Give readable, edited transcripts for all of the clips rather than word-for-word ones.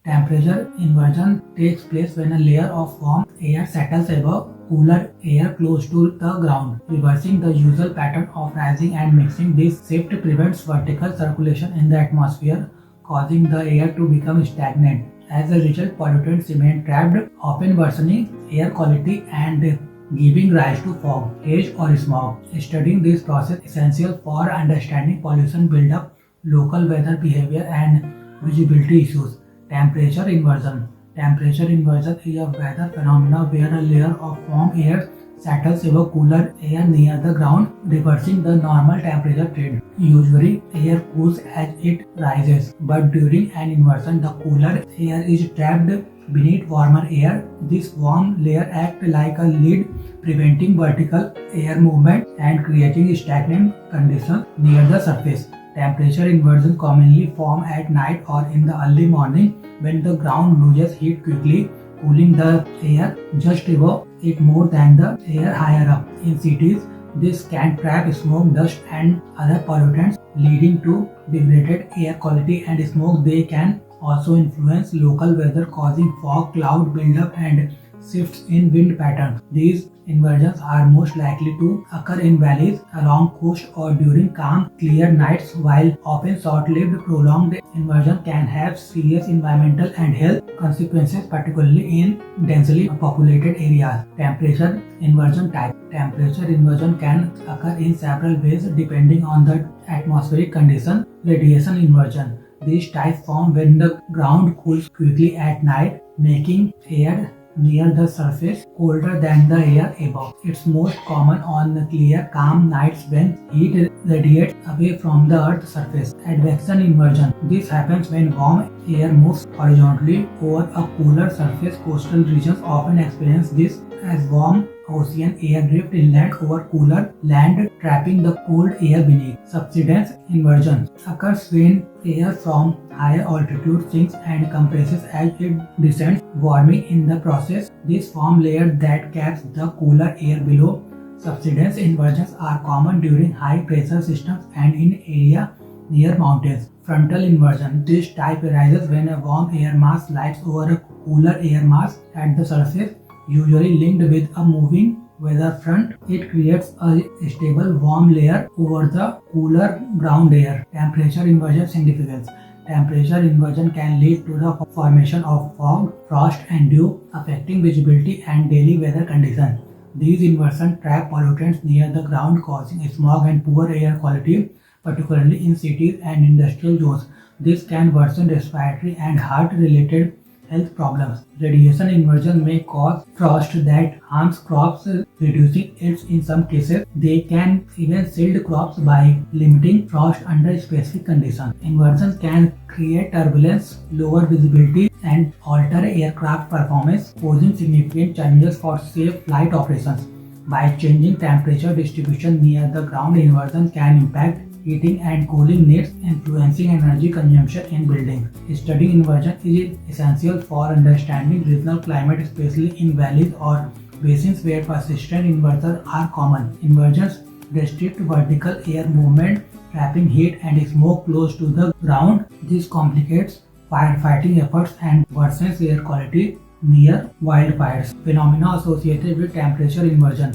Temperature inversion takes place when a layer of warm air settles above cooler air close to the ground, reversing the usual pattern of rising and mixing. This shift prevents vertical circulation in the atmosphere, causing the air to become stagnant. As a result, pollutants remain trapped, often worsening air quality and giving rise to fog, haze, or smog. Studying this process is essential for understanding pollution buildup, local weather behavior, and visibility issues. Temperature inversion. Temperature inversion is a weather phenomenon where a layer of warm air settles above cooler air near the ground, reversing the normal temperature trend. Usually, air cools as it rises, but during an inversion, the cooler air is trapped beneath warmer air. This warm layer acts like a lid, preventing vertical air movement and creating stagnant conditions near the surface. Temperature inversion commonly form at night or in the early morning when the ground loses heat quickly, cooling the air just above it more than the air higher up. In cities, this can trap smoke, dust, and other pollutants, leading to degraded air quality and smoke. They can also influence local weather, causing fog, cloud buildup, and shifts in wind patterns. These inversions are most likely to occur in valleys, along coast, or during calm, clear nights. While often short-lived, prolonged inversion can have serious environmental and health consequences, particularly in densely populated areas. Temperature inversion type. Temperature inversion can occur in several ways depending on the atmospheric condition. Radiation inversion. These types form when the ground cools quickly at night, making air near the surface colder than the air above. It's most common on clear, calm nights when heat radiates away from the Earth's surface. Advection inversion. This happens when warm air moves horizontally over a cooler surface. Coastal regions often experience this as warm ocean air drift inland over cooler land, trapping the cold air beneath. Subsidence inversion occurs when air from higher altitude sinks and compresses as it descends, warming in the process. This forms layer that caps the cooler air below. Subsidence inversions are common during high pressure systems and in area near mountains. Frontal inversion. This type arises when a warm air mass slides over a cooler air mass at the surface, usually linked with a moving weather front. It creates a stable warm layer over the cooler ground air. Temperature inversion significance. Temperature inversion can lead to the formation of fog, frost, and dew, affecting visibility and daily weather conditions. These inversions trap pollutants near the ground, causing smog and poor air quality, particularly in cities and industrial zones. This can worsen respiratory and heart-related health problems. Radiation inversion may cause frost that harms crops, reducing yields in some cases. They can even shield crops by limiting frost under specific conditions. Inversion can create turbulence, lower visibility, and alter aircraft performance, posing significant challenges for safe flight operations. By changing temperature distribution near the ground, inversion can impact heating and cooling needs, influencing energy consumption in buildings. Studying inversion is essential for understanding regional climate, especially in valleys or basins where persistent inversions are common. Inversions restrict vertical air movement, trapping heat and smoke close to the ground. This complicates firefighting efforts and worsens air quality near wildfires. Phenomena associated with temperature inversion.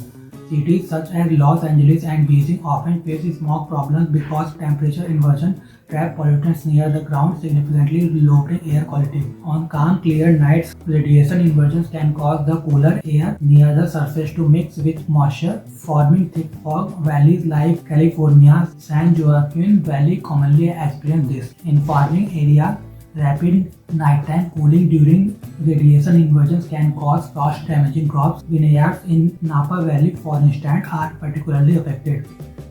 Cities such as Los Angeles and Beijing often face smog problems because temperature inversion trap pollutants near the ground, significantly lowering air quality. On calm, clear nights, radiation inversions can cause the cooler air near the surface to mix with moisture, forming thick fog. Valleys like California's San Joaquin Valley commonly experience this. In farming areas, rapid nighttime cooling during radiation inversions can cause frost, damaging crops. Vineyards in Napa Valley, for instance, are particularly affected.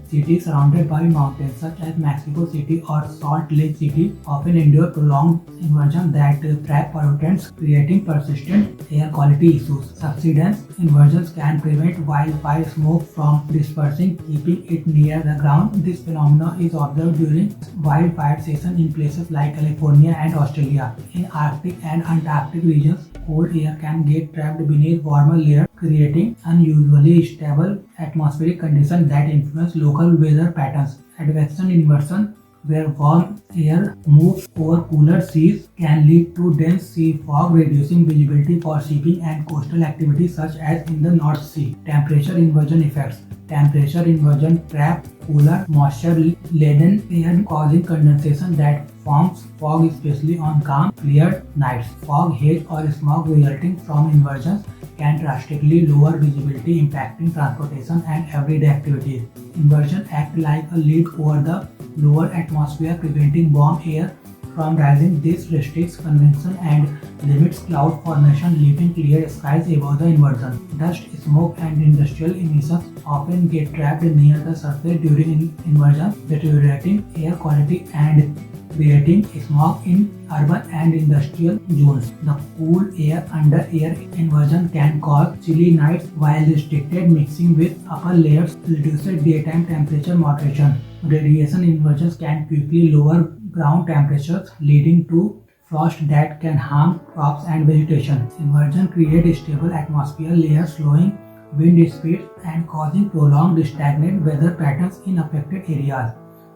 Cities surrounded by mountains such as Mexico City or Salt Lake City often endure prolonged inversion that trap pollutants, creating persistent air quality issues. Subsidence inversions can prevent wildfire smoke from dispersing, keeping it near the ground. This phenomenon is observed during wildfire season in places like California and Australia. In Arctic and Antarctic regions, cold air can get trapped beneath warmer layers, creating unusually stable atmospheric conditions that influence local weather patterns. Advection inversion where warm air moves over cooler seas can lead to dense sea fog, reducing visibility for shipping and coastal activities such as in the North Sea. Temperature inversion effects. Temperature inversion traps cooler, moisture-laden air, causing condensation that forms fog, especially on calm, clear nights. Fog, haze, or smog resulting from inversions can drastically lower visibility, impacting transportation and everyday activities. Inversion acts like a lid over the lower atmosphere, preventing warm air from rising. This restricts convection and limits cloud formation, leaving clear skies above the inversion. Dust, smoke, and industrial emissions often get trapped near the surface during inversion, deteriorating air quality and creating smog in urban and industrial zones. The cool air under air inversion can cause chilly nights, while restricted mixing with upper layers reduces daytime temperature moderation. Radiation inversions can quickly lower ground temperatures, leading to frost that can harm crops and vegetation. Inversion creates stable atmosphere layers, slowing wind speeds and causing prolonged stagnant weather patterns in affected areas.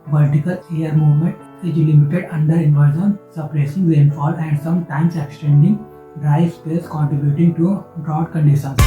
Vertical air movement is limited under inversion, suppressing rainfall and sometimes extending dry spells, contributing to drought conditions.